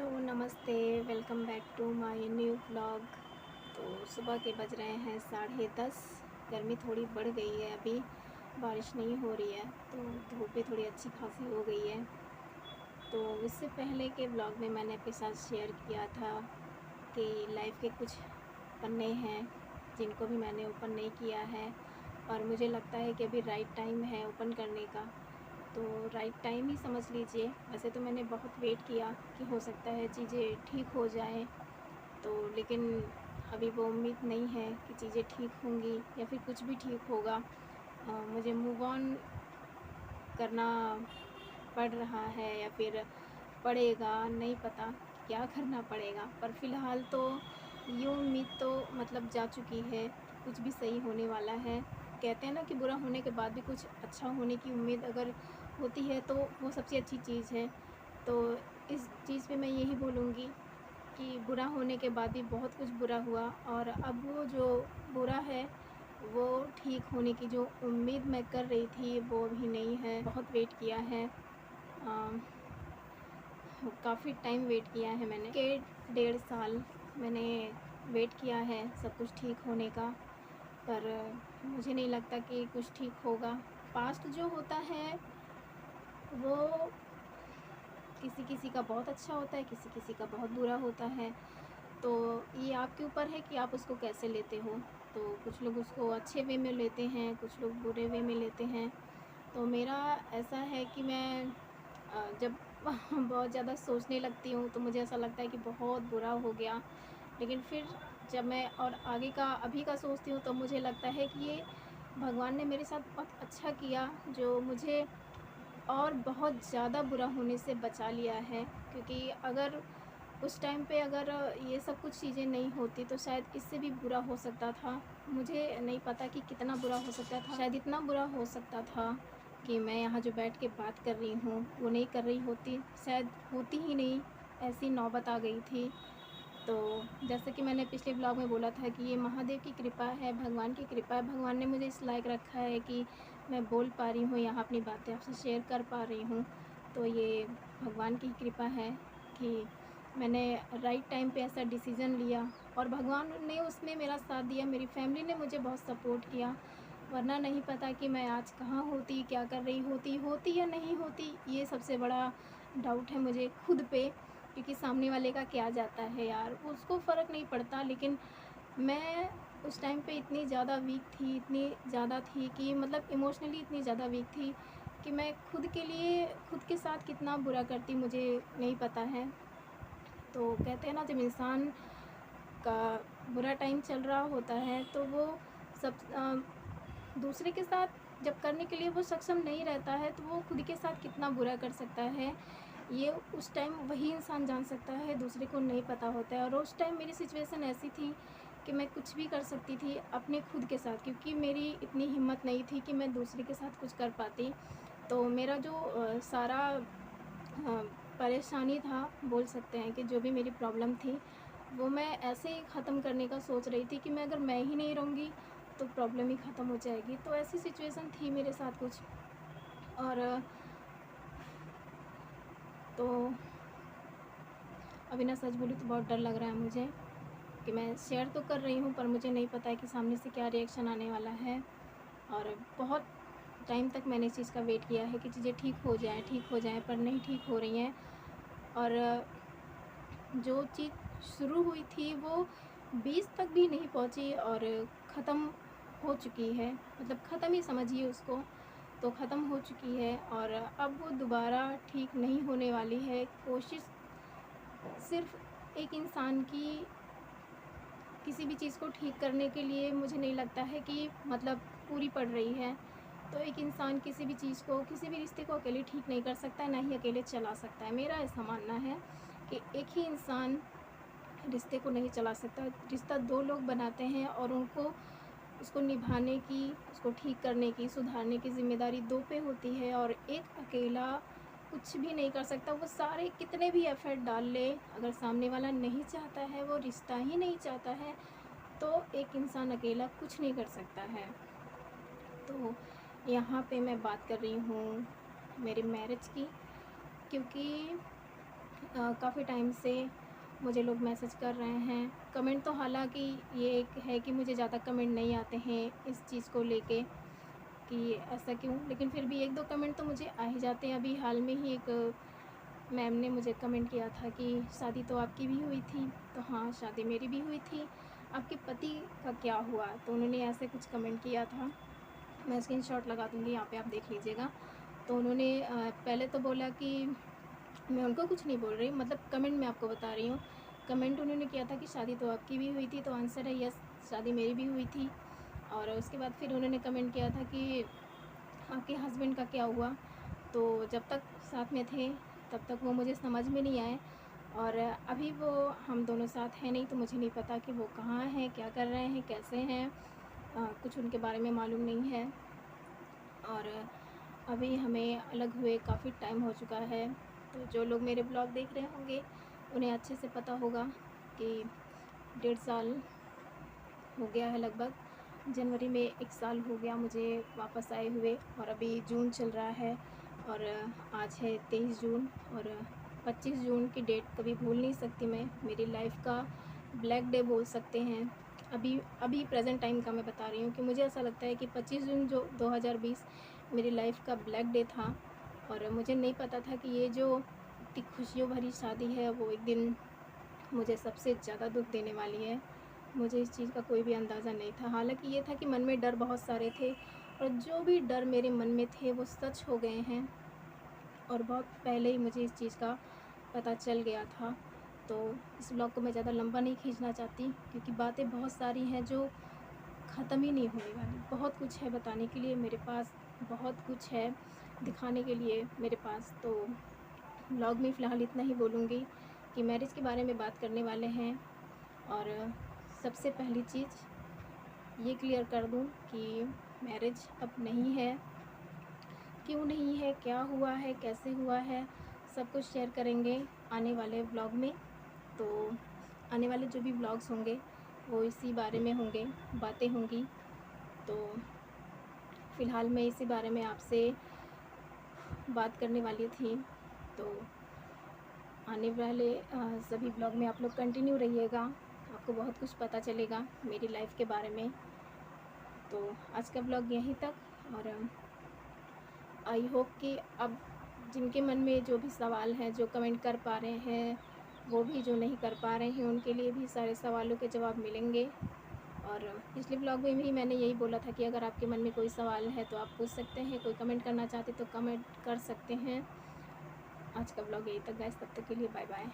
Hello नमस्ते, welcome back to my new vlog. तो सुबह के बज रहे हैं 10:30। गर्मी थोड़ी बढ़ गई है, अभी बारिश नहीं हो रही है तो धूप भी थोड़ी अच्छी खासी हो गई है। तो इससे पहले के व्लॉग में मैंने आपके साथ शेयर किया था कि लाइफ के कुछ पन्ने हैं जिनको भी मैंने ओपन नहीं किया है और मुझे लगता है कि अभी राइट टाइम है ओपन करने का। तो राइट टाइम ही समझ लीजिए। वैसे तो मैंने बहुत वेट किया कि हो सकता है चीज़ें ठीक हो जाएं, तो लेकिन अभी वो उम्मीद नहीं है कि चीज़ें ठीक होंगी या फिर कुछ भी ठीक होगा। मुझे मूव ऑन करना पड़ रहा है या फिर पड़ेगा, नहीं पता क्या करना पड़ेगा। पर फ़िलहाल तो ये उम्मीद तो मतलब जा चुकी है, कुछ भी सही होने वाला है। कहते हैं ना कि बुरा होने के बाद भी कुछ अच्छा होने की उम्मीद अगर होती है तो वो सबसे अच्छी चीज़ है। तो इस चीज़ पे मैं यही बोलूँगी कि बुरा होने के बाद भी बहुत कुछ बुरा हुआ और अब वो जो बुरा है वो ठीक होने की जो उम्मीद मैं कर रही थी वो अभी नहीं है। बहुत वेट किया है, काफ़ी टाइम वेट किया है मैंने के 1.5 साल मैंने वेट किया है सब कुछ ठीक होने का। पर मुझे नहीं लगता कि कुछ ठीक होगा। पास्ट जो होता है वो किसी किसी का बहुत अच्छा होता है, किसी किसी का बहुत बुरा होता है। तो ये आपके ऊपर है कि आप उसको कैसे लेते हो। तो कुछ लोग उसको अच्छे वे में लेते हैं, कुछ लोग बुरे वे में लेते हैं। तो मेरा ऐसा है कि मैं जब बहुत ज़्यादा सोचने लगती हूँ तो मुझे ऐसा लगता है कि बहुत बुरा हो गया। लेकिन फिर जब मैं और आगे का अभी का सोचती हूँ तो मुझे लगता है कि ये भगवान ने मेरे साथ बहुत अच्छा किया, जो मुझे और बहुत ज़्यादा बुरा होने से बचा लिया है। क्योंकि अगर उस टाइम पे अगर ये सब कुछ चीज़ें नहीं होती तो शायद इससे भी बुरा हो सकता था। मुझे नहीं पता कि कितना बुरा हो सकता था, शायद इतना बुरा हो सकता था कि मैं यहाँ जो बैठ के बात कर रही हूँ वो नहीं कर रही होती, शायद होती ही नहीं, ऐसी नौबत आ गई थी। तो जैसे कि मैंने पिछले ब्लॉग में बोला था कि ये महादेव की कृपा है, भगवान की कृपा है। भगवान ने मुझे इस लायक रखा है कि मैं बोल पा रही हूँ, यहाँ अपनी बातें आपसे शेयर कर पा रही हूँ। तो ये भगवान की कृपा है कि मैंने राइट टाइम पे ऐसा डिसीज़न लिया और भगवान ने उसमें मेरा साथ दिया, मेरी फैमिली ने मुझे बहुत सपोर्ट किया। वरना नहीं पता कि मैं आज कहाँ होती, क्या कर रही होती, होती या नहीं होती। ये सबसे बड़ा डाउट है मुझे खुद पे, क्योंकि सामने वाले का क्या जाता है यार, उसको फ़र्क नहीं पड़ता। लेकिन मैं उस टाइम पे इतनी ज़्यादा वीक थी, इतनी ज़्यादा थी कि मतलब इमोशनली इतनी ज़्यादा वीक थी कि मैं खुद के लिए खुद के साथ कितना बुरा करती मुझे नहीं पता है। तो कहते हैं ना, जब इंसान का बुरा टाइम चल रहा होता है तो वो सब दूसरे के साथ जब करने के लिए वो सक्षम नहीं रहता है तो वो खुद के साथ कितना बुरा कर सकता है, ये उस टाइम वही इंसान जान सकता है, दूसरे को नहीं पता होता है। और उस टाइम मेरी सिचुएशन ऐसी थी कि मैं कुछ भी कर सकती थी अपने खुद के साथ, क्योंकि मेरी इतनी हिम्मत नहीं थी कि मैं दूसरे के साथ कुछ कर पाती। तो मेरा जो सारा परेशानी था, बोल सकते हैं कि जो भी मेरी प्रॉब्लम थी वो मैं ऐसे ही ख़त्म करने का सोच रही थी कि मैं अगर मैं ही नहीं रहूँगी तो प्रॉब्लम ही ख़त्म हो जाएगी। तो ऐसी सिचुएशन थी मेरे साथ कुछ। और तो अभी ना सच बोलूँ तो बहुत डर लग रहा है मुझे कि मैं शेयर तो कर रही हूँ पर मुझे नहीं पता है कि सामने से क्या रिएक्शन आने वाला है। और बहुत टाइम तक मैंने इस चीज़ का वेट किया है कि चीज़ें ठीक हो जाएँ, पर नहीं ठीक हो रही हैं। और जो चीज़ शुरू हुई थी वो 20 तक भी नहीं पहुंची और ख़त्म हो चुकी है, मतलब ख़त्म ही समझिए उसको। तो ख़त्म हो चुकी है और अब वो दोबारा ठीक नहीं होने वाली है। कोशिश सिर्फ़ एक इंसान की किसी भी चीज़ को ठीक करने के लिए मुझे नहीं लगता है कि मतलब पूरी पड़ रही है। तो एक इंसान किसी भी चीज़ को, किसी भी रिश्ते को अकेले ठीक नहीं कर सकता है, ना ही अकेले चला सकता है। मेरा ऐसा मानना है कि एक ही इंसान रिश्ते को नहीं चला सकता। रिश्ता 2 लोग बनाते हैं और उनको उसको निभाने की, उसको ठीक करने की, सुधारने की ज़िम्मेदारी 2 पे होती है और एक अकेला कुछ भी नहीं कर सकता। वो सारे कितने भी एफ़र्ट डाल ले, अगर सामने वाला नहीं चाहता है, वो रिश्ता ही नहीं चाहता है, तो एक इंसान अकेला कुछ नहीं कर सकता है। तो यहाँ पे मैं बात कर रही हूँ मेरी मैरिज की, क्योंकि काफ़ी टाइम से मुझे लोग मैसेज कर रहे हैं। कमेंट तो हालाँकि ये एक है कि मुझे ज़्यादा कमेंट नहीं आते हैं इस चीज़ को लेके कि ऐसा क्यों, लेकिन फिर भी 1-2 कमेंट तो मुझे आ ही जाते हैं। अभी हाल में ही एक मैम ने मुझे कमेंट किया था कि शादी तो आपकी भी हुई थी, तो हाँ, शादी मेरी भी हुई थी, आपके पति का क्या हुआ? तो उन्होंने ऐसे कुछ कमेंट किया था। मैं स्क्रीनशॉट लगा दूँगी, यहाँ पे आप देख लीजिएगा। तो उन्होंने पहले तो बोला कि मैं उनको कुछ नहीं बोल रही, मतलब कमेंट मैं आपको बता रही हूँ। कमेंट उन्होंने किया था कि शादी तो आपकी भी हुई थी, तो आंसर है यस, शादी मेरी भी हुई थी। और उसके बाद फिर उन्होंने कमेंट किया था कि आपके हस्बैंड का क्या हुआ? तो जब तक साथ में थे तब तक वो मुझे समझ में नहीं आए, और अभी वो हम दोनों साथ हैं नहीं, तो मुझे नहीं पता कि वो कहाँ हैं, क्या कर रहे हैं, कैसे हैं। कुछ उनके बारे में मालूम नहीं है। और अभी हमें अलग हुए काफ़ी टाइम हो चुका है। तो जो लोग मेरे ब्लॉग देख रहे होंगे उन्हें अच्छे से पता होगा कि 1.5 साल हो गया है लगभग। जनवरी में 1 साल हो गया मुझे वापस आए हुए, और अभी जून चल रहा है और आज है 23 जून, और 25 जून की डेट कभी भूल नहीं सकती मैं। मेरी लाइफ का ब्लैक डे बोल सकते हैं। अभी अभी प्रेजेंट टाइम का मैं बता रही हूँ कि मुझे ऐसा लगता है कि 25 जून जो 2020 मेरी लाइफ का ब्लैक डे था, और मुझे नहीं पता था कि ये जो इतनी खुशियों भरी शादी है वो एक दिन मुझे सबसे ज़्यादा दुःख देने वाली है। मुझे इस चीज़ का कोई भी अंदाज़ा नहीं था। हालाँकि ये था कि मन में डर बहुत सारे थे, और जो भी डर मेरे मन में थे वो सच हो गए हैं, और बहुत पहले ही मुझे इस चीज़ का पता चल गया था। तो इस ब्लॉग को मैं ज़्यादा लंबा नहीं खींचना चाहती, क्योंकि बातें बहुत सारी हैं जो ख़त्म ही नहीं होने वाली। बहुत कुछ है बताने के लिए मेरे पास, बहुत कुछ है दिखाने के लिए मेरे पास। तो ब्लॉग में फ़िलहाल इतना ही बोलूँगी कि मैरिज के बारे में बात करने वाले हैं। और सबसे पहली चीज़ ये क्लियर कर दूँ कि मैरिज अब नहीं है। क्यों नहीं है, क्या हुआ है, कैसे हुआ है, सब कुछ शेयर करेंगे आने वाले व्लॉग में। तो आने वाले जो भी व्लॉग्स होंगे वो इसी बारे में होंगे, बातें होंगी। तो फ़िलहाल मैं इसी बारे में आपसे बात करने वाली थी। तो आने वाले सभी ब्लॉग में आप लोग कंटिन्यू रहिएगा, आपको बहुत कुछ पता चलेगा मेरी लाइफ के बारे में। तो आज का ब्लॉग यहीं तक, और आई होप कि अब जिनके मन में जो भी सवाल हैं, जो कमेंट कर पा रहे हैं, वो भी जो नहीं कर पा रहे हैं उनके लिए भी सारे सवालों के जवाब मिलेंगे। और पिछले ब्लॉग में भी मैंने यही बोला था कि अगर आपके मन में कोई सवाल है तो आप पूछ सकते हैं, कोई कमेंट करना चाहते तो कमेंट कर सकते हैं। आज का ब्लॉग यहीं तक गाइस, तब तक के लिए बाय बाय।